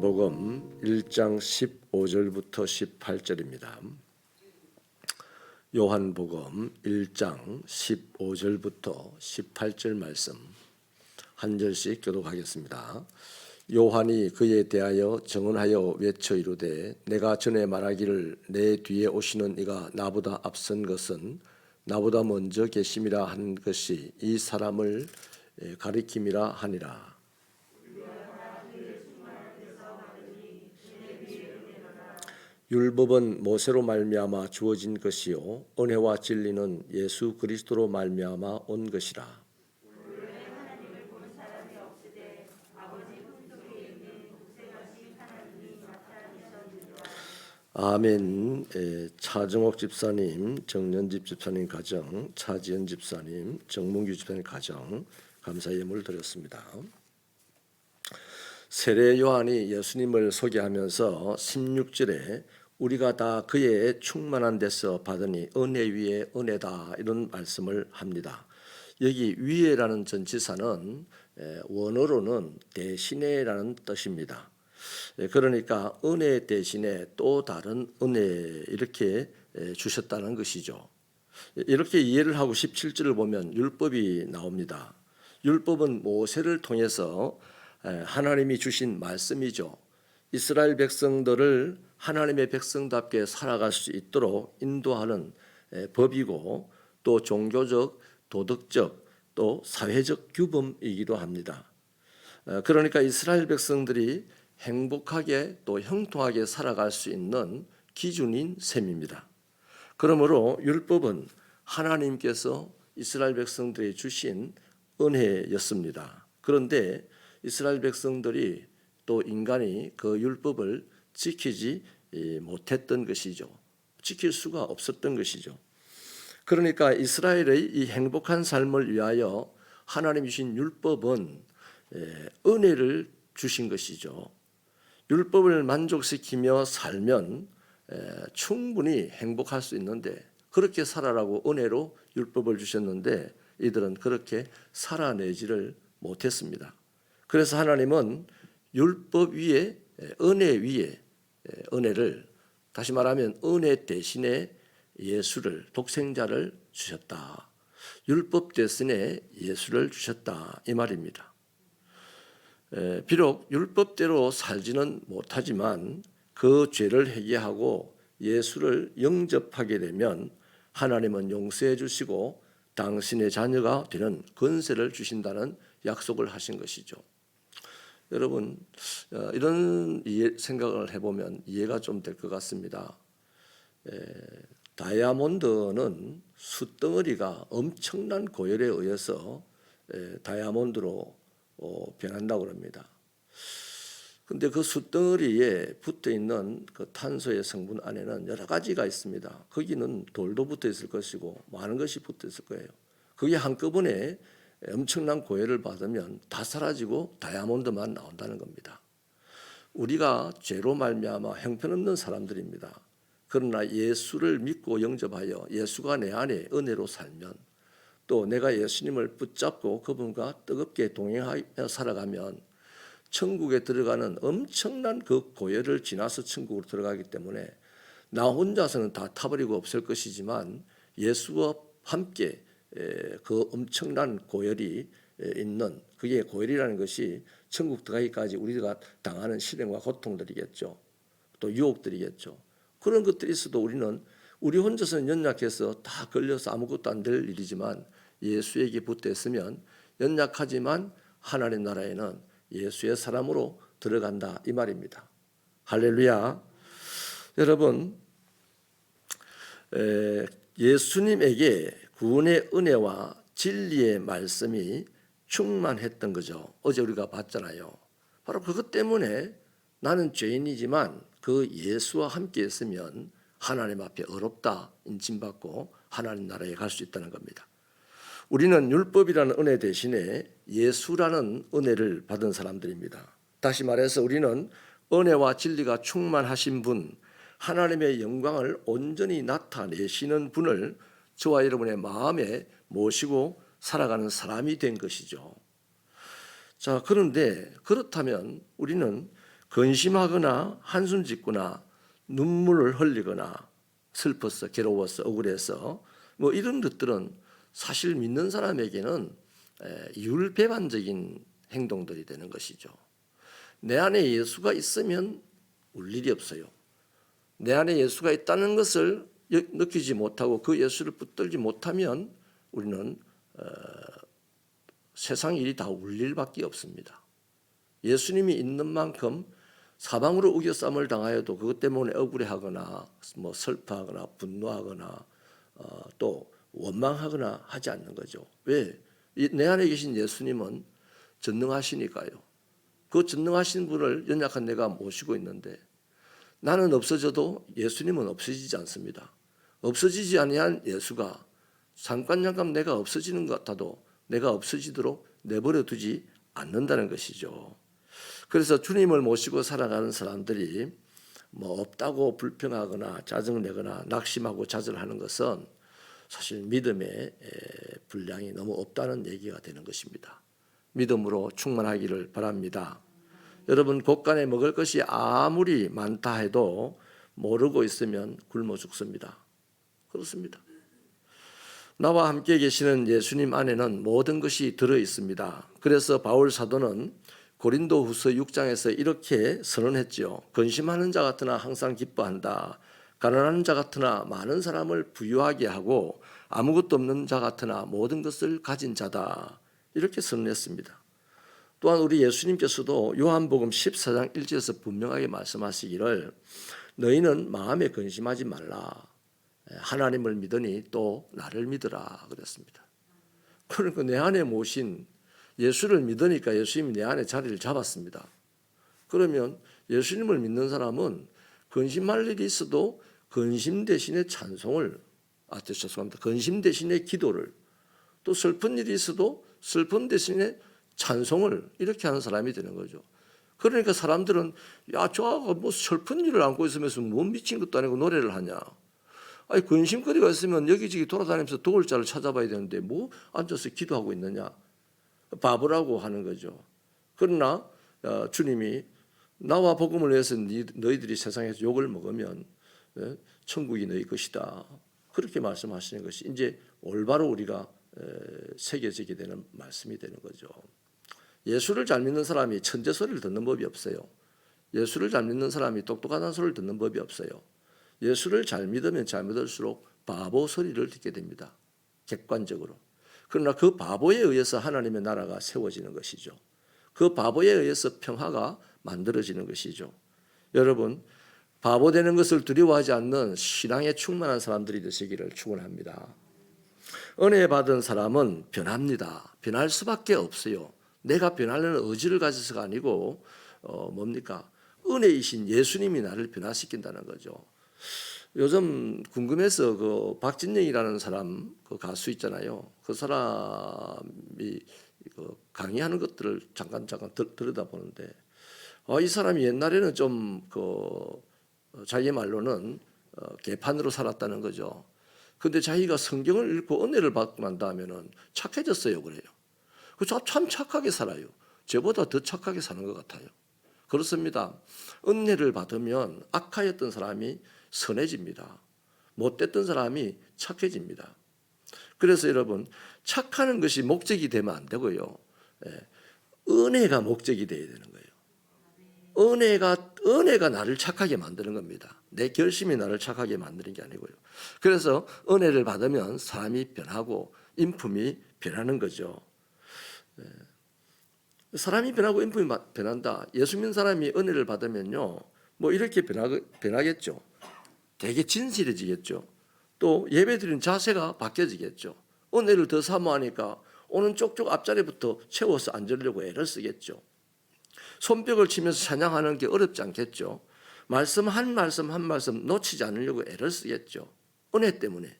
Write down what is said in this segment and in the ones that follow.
요한복음 1장 15절부터 18절입니다. 요한복음 1장 15절부터 18절 말씀 한 절씩 교독하겠습니다. 요한이 그에 대하여 증언하여 외쳐 이르되 내가 전에 말하기를 내 뒤에 오시는 이가 나보다 앞선 것은 나보다 먼저 계심이라 한 것이 이 사람을 가리킴이라 하니라. 율법은 모세로 말미암아 주어진 것이요 은혜와 진리는 예수 그리스도로 말미암아 온 것이라. 아멘. 차정옥 집사님, 정년집 집사님 가정, 차지연 집사님, 정문규 집사님 가정 감사 예물을 드렸습니다. 세례 요한이 예수님을 소개하면서 16절에 우리가 다 그의 충만한 데서 받으니 은혜 위에 은혜다 이런 말씀을 합니다. 여기 위에라는 전치사는 원어로는 대신에라는 뜻입니다. 그러니까 은혜 대신에 또 다른 은혜 이렇게 주셨다는 것이죠. 이렇게 이해를 하고 17절을 보면 율법이 나옵니다. 율법은 모세를 통해서 하나님이 주신 말씀이죠. 이스라엘 백성들을 하나님의 백성답게 살아갈 수 있도록 인도하는 법이고 또 종교적, 도덕적, 또 사회적 규범이기도 합니다. 그러니까 이스라엘 백성들이 행복하게 또 형통하게 살아갈 수 있는 기준인 셈입니다. 그러므로 율법은 하나님께서 이스라엘 백성들이 주신 은혜였습니다. 그런데 이스라엘 백성들이 또 인간이 그 율법을 지키지 못했던 것이죠. 지킬 수가 없었던 것이죠. 그러니까 이스라엘의 이 행복한 삶을 위하여 하나님이 주신 율법은 은혜를 주신 것이죠. 율법을 만족시키며 살면 충분히 행복할 수 있는데 그렇게 살아라고 은혜로 율법을 주셨는데 이들은 그렇게 살아내지를 못했습니다. 그래서 하나님은 율법 위에 은혜 위에 은혜를, 다시 말하면 은혜 대신에 예수를, 독생자를 주셨다. 율법 대신에 예수를 주셨다 이 말입니다. 비록 율법대로 살지는 못하지만 그 죄를 회개하고 예수를 영접하게 되면 하나님은 용서해 주시고 당신의 자녀가 되는 권세를 주신다는 약속을 하신 것이죠. 여러분 이런 생각을 해보면 이해가 좀 될 것 같습니다. 다이아몬드는 숯덩어리가 엄청난 고열에 의해서 다이아몬드로 변한다고 합니다. 근데 그 숯덩어리에 붙어 있는 그 탄소의 성분 안에는 여러 가지가 있습니다. 거기는 돌도 붙어 있을 것이고 많은 것이 붙어 있을 거예요. 그게 한꺼번에 엄청난 고열을 받으면 다 사라지고 다이아몬드만 나온다는 겁니다. 우리가 죄로 말미암아 형편없는 사람들입니다. 그러나 예수를 믿고 영접하여 예수가 내 안에 은혜로 살면 또 내가 예수님을 붙잡고 그분과 뜨겁게 동행하며 살아가면 천국에 들어가는 엄청난 그 고열을 지나서 천국으로 들어가기 때문에 나 혼자서는 다 타버리고 없을 것이지만 예수와 함께 그 엄청난 고열이 있는, 그게 고열이라는 것이 천국 들어가기까지 우리가 당하는 시련과 고통들이겠죠. 또 유혹들이겠죠. 그런 것들이 있어도 우리 혼자서는 연약해서 다 걸려서 아무것도 안 될 일이지만 예수에게 붙어 있으면 연약하지만 하나님 나라에는 예수의 사람으로 들어간다 이 말입니다. 할렐루야. 여러분 예수님에게 구원의 은혜와 진리의 말씀이 충만했던 거죠. 어제 우리가 봤잖아요. 바로 그것 때문에 나는 죄인이지만 그 예수와 함께 있으면 하나님 앞에 의롭다 인침받고 하나님 나라에 갈 수 있다는 겁니다. 우리는 율법이라는 은혜 대신에 예수라는 은혜를 받은 사람들입니다. 다시 말해서 우리는 은혜와 진리가 충만하신 분, 하나님의 영광을 온전히 나타내시는 분을 저와 여러분의 마음에 모시고 살아가는 사람이 된 것이죠. 자, 그런데 그렇다면 우리는 근심하거나 한숨 짓거나 눈물을 흘리거나 슬퍼서 괴로워서 억울해서 뭐 이런 것들은 사실 믿는 사람에게는 율배반적인 행동들이 되는 것이죠. 내 안에 예수가 있으면 울 일이 없어요. 내 안에 예수가 있다는 것을 느끼지 못하고 그 예수를 붙들지 못하면 우리는 세상 일이 다 울 일밖에 없습니다. 예수님이 있는 만큼 사방으로 우겨쌈을 당하여도 그것 때문에 억울해하거나 뭐 슬퍼하거나 분노하거나 또 원망하거나 하지 않는 거죠. 왜? 내 안에 계신 예수님은 전능하시니까요. 그 전능하신 분을 연약한 내가 모시고 있는데 나는 없어져도 예수님은 없어지지 않습니다. 없어지지 아니한 예수가 잠깐 내가 없어지는 것 같아도 내가 없어지도록 내버려 두지 않는다는 것이죠. 그래서 주님을 모시고 살아가는 사람들이 뭐 없다고 불평하거나 짜증내거나 낙심하고 좌절하는 것은 사실 믿음의 분량이 너무 없다는 얘기가 되는 것입니다. 믿음으로 충만하기를 바랍니다. 여러분, 곳간에 먹을 것이 아무리 많다 해도 모르고 있으면 굶어 죽습니다. 그렇습니다. 나와 함께 계시는 예수님 안에는 모든 것이 들어 있습니다. 그래서 바울 사도는 고린도후서 6장에서 이렇게 선언했지요. 근심하는 자 같으나 항상 기뻐한다. 가난한 자 같으나 많은 사람을 부유하게 하고 아무것도 없는 자 같으나 모든 것을 가진 자다. 이렇게 선언했습니다. 또한 우리 예수님께서도 요한복음 14장 1절에서 분명하게 말씀하시기를 너희는 마음에 근심하지 말라. 하나님을 믿으니 또 나를 믿으라 그랬습니다. 그러니까 내 안에 모신 예수를 믿으니까 예수님이 내 안에 자리를 잡았습니다. 그러면 예수님을 믿는 사람은 근심할 일이 있어도 근심 대신에 찬송을 근심 대신에 기도를 또 슬픈 일이 있어도 슬픔 대신에 찬송을 이렇게 하는 사람이 되는 거죠. 그러니까 사람들은 저 아가 뭐 슬픈 일을 안고 있으면서 뭐 미친 것도 아니고 노래를 하냐. 아니 근심거리가 있으면 여기저기 돌아다니면서 도울 자를 찾아봐야 되는데 뭐 앉아서 기도하고 있느냐. 바보라고 하는 거죠. 그러나 주님이 나와 복음을 위해서 너희들이 세상에서 욕을 먹으면 천국이 너희 것이다. 그렇게 말씀하시는 것이 이제 올바로 우리가 새겨지게 되는 말씀이 되는 거죠. 예수를 잘 믿는 사람이 천재 소리를 듣는 법이 없어요. 예수를 잘 믿는 사람이 똑똑하다는 소리를 듣는 법이 없어요. 예수를 잘 믿으면 잘 믿을수록 바보 소리를 듣게 됩니다. 객관적으로. 그러나 그 바보에 의해서 하나님의 나라가 세워지는 것이죠. 그 바보에 의해서 평화가 만들어지는 것이죠. 여러분, 바보 되는 것을 두려워하지 않는 신앙에 충만한 사람들이 되시기를 축원합니다. 은혜 받은 사람은 변합니다. 변할 수밖에 없어요. 내가 변하려는 의지를 가져서가 아니고 뭡니까? 은혜이신 예수님이 나를 변화시킨다는 거죠. 요즘 궁금해서 그 박진영이라는 사람 그 가수 있잖아요. 그 사람이 그 강의하는 것들을 잠깐 들여다보는데 이 사람이 옛날에는 좀 자기 말로는 개판으로 살았다는 거죠. 근데 자기가 성경을 읽고 은혜를 받고 난 다음에는 착해졌어요, 그래요. 참 착하게 살아요. 저보다 더 착하게 사는 것 같아요. 그렇습니다. 은혜를 받으면 악하였던 사람이 선해집니다. 못됐던 사람이 착해집니다. 그래서 여러분, 착하는 것이 목적이 되면 안 되고요. 은혜가 목적이 되어야 되는 거예요. 은혜가 나를 착하게 만드는 겁니다. 내 결심이 나를 착하게 만드는 게 아니고요. 그래서 은혜를 받으면 사람이 변하고 인품이 변하는 거죠. 사람이 변하고 인품이 변한다. 예수 믿는 사람이 은혜를 받으면요, 뭐 이렇게 변하겠죠. 되게 진실해지겠죠. 또 예배드리는 자세가 바뀌어지겠죠. 은혜를 더 사모하니까 오는 쪽쪽 앞자리부터 채워서 앉으려고 애를 쓰겠죠. 손뼉을 치면서 찬양하는 게 어렵지 않겠죠. 말씀 한 말씀 한 말씀 놓치지 않으려고 애를 쓰겠죠. 은혜 때문에.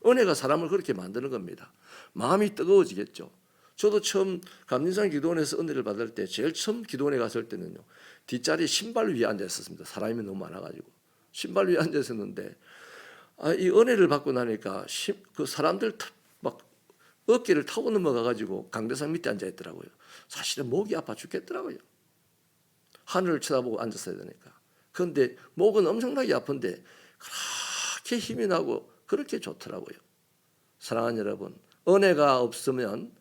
은혜가 사람을 그렇게 만드는 겁니다. 마음이 뜨거워지겠죠. 저도 처음 감리산 기도원에서 은혜를 받을 때 제일 처음 기도원에 갔을 때는요, 뒷자리 신발 위에 앉아 있었습니다. 사람이 너무 많아가지고 신발 위에 앉아 있었는데 이 은혜를 받고 나니까 그 사람들 막 어깨를 타고 넘어가가지고 강대상 밑에 앉아 있더라고요. 사실은 목이 아파 죽겠더라고요. 하늘을 쳐다보고 앉았어야 되니까. 그런데 목은 엄청나게 아픈데 그렇게 힘이 나고 그렇게 좋더라고요. 사랑하는 여러분, 은혜가 없으면,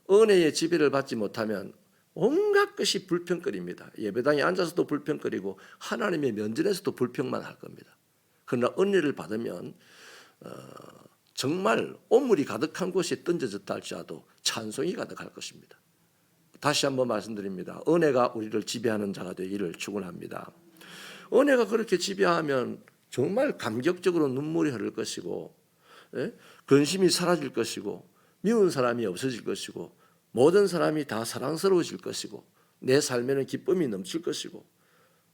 은혜의 지배를 받지 못하면 온갖 것이 불평거립니다. 예배당에 앉아서도 불평거리고 하나님의 면전에서도 불평만 할 겁니다. 그러나 은혜를 받으면 정말 오물이 가득한 곳에 던져졌다 할지라도 찬송이 가득할 것입니다. 다시 한번 말씀드립니다. 은혜가 우리를 지배하는 자가 되기를 축원합니다. 은혜가 그렇게 지배하면 정말 감격적으로 눈물이 흐를 것이고, 근심이 사라질 것이고, 미운 사람이 없어질 것이고, 모든 사람이 다 사랑스러워질 것이고, 내 삶에는 기쁨이 넘칠 것이고,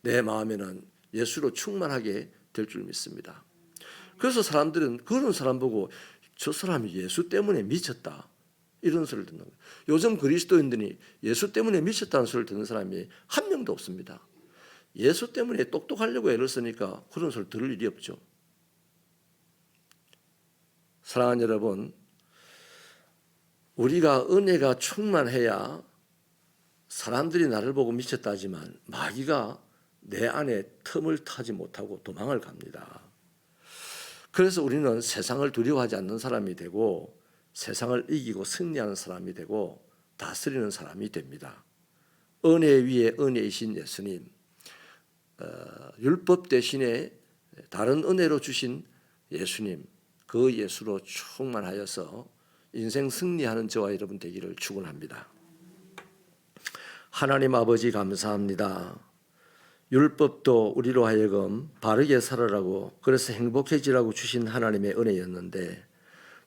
내 마음에는 예수로 충만하게 될 줄 믿습니다. 그래서 사람들은 그런 사람 보고 저 사람이 예수 때문에 미쳤다, 이런 소리를 듣는 거예요. 요즘 그리스도인들이 예수 때문에 미쳤다는 소리를 듣는 사람이 한 명도 없습니다. 예수 때문에 똑똑하려고 애를 쓰니까 그런 소리 들을 일이 없죠. 사랑하는 여러분, 우리가 은혜가 충만해야 사람들이 나를 보고 미쳤다 하지만 마귀가 내 안에 틈을 타지 못하고 도망을 갑니다. 그래서 우리는 세상을 두려워하지 않는 사람이 되고 세상을 이기고 승리하는 사람이 되고 다스리는 사람이 됩니다. 은혜 위에 은혜이신 예수님, 율법 대신에 다른 은혜로 주신 예수님, 그 예수로 충만하여서 인생 승리하는 저와 여러분 되기를 축원합니다. 하나님 아버지 감사합니다. 율법도 우리로 하여금 바르게 살아라고, 그래서 행복해지라고 주신 하나님의 은혜였는데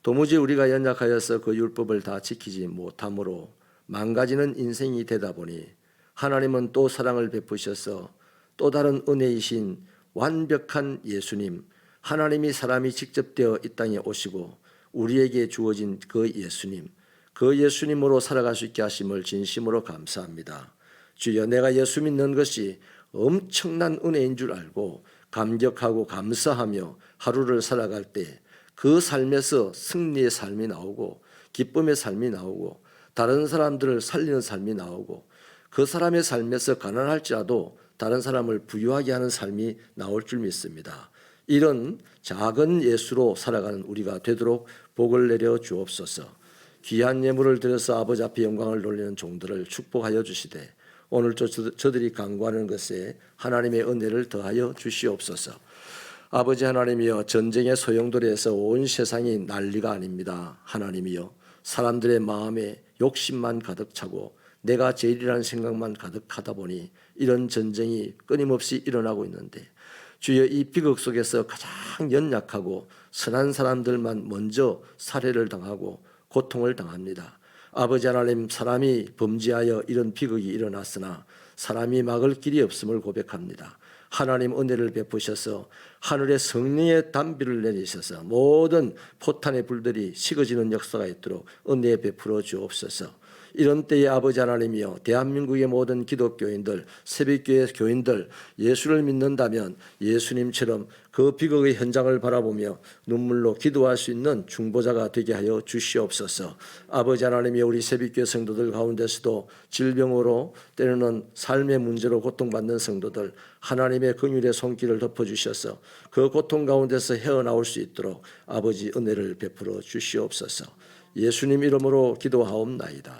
도무지 우리가 연약하여서 그 율법을 다 지키지 못함으로 망가지는 인생이 되다 보니 하나님은 또 사랑을 베푸셔서 또 다른 은혜이신 완벽한 예수님, 하나님이 사람이 직접 되어 이 땅에 오시고 우리에게 주어진 그 예수님, 그 예수님으로 살아갈 수 있게 하심을 진심으로 감사합니다. 주여, 내가 예수 믿는 것이 엄청난 은혜인 줄 알고 감격하고 감사하며 하루를 살아갈 때 그 삶에서 승리의 삶이 나오고 기쁨의 삶이 나오고 다른 사람들을 살리는 삶이 나오고 그 사람의 삶에서 가난할지라도 다른 사람을 부유하게 하는 삶이 나올 줄 믿습니다. 이런 작은 예수로 살아가는 우리가 되도록 복을 내려 주옵소서. 귀한 예물을 드려서 아버지 앞에 영광을 돌리는 종들을 축복하여 주시되 오늘 저들이 간구하는 것에 하나님의 은혜를 더하여 주시옵소서. 아버지 하나님이여, 전쟁의 소용돌이에서 온 세상이 난리가 아닙니다. 하나님이여, 사람들의 마음에 욕심만 가득 차고 내가 제일이라는 생각만 가득하다 보니 이런 전쟁이 끊임없이 일어나고 있는데, 주여, 이 비극 속에서 가장 연약하고 선한 사람들만 먼저 살해를 당하고 고통을 당합니다. 아버지 하나님, 사람이 범죄하여 이런 비극이 일어났으나 사람이 막을 길이 없음을 고백합니다. 하나님 은혜를 베푸셔서 하늘의 성령의 단비를 내리셔서 모든 포탄의 불들이 식어지는 역사가 있도록 은혜 베풀어 주옵소서. 이런 때에 아버지 하나님이여, 대한민국의 모든 기독교인들, 새벽교회 교인들, 예수를 믿는다면 예수님처럼 그 비극의 현장을 바라보며 눈물로 기도할 수 있는 중보자가 되게 하여 주시옵소서. 아버지 하나님이여, 우리 새벽교회 성도들 가운데서도 질병으로 때로는 삶의 문제로 고통받는 성도들, 하나님의 긍휼의 손길을 덮어주셔서 그 고통 가운데서 헤어나올 수 있도록 아버지 은혜를 베풀어 주시옵소서. 예수님 이름으로 기도하옵나이다.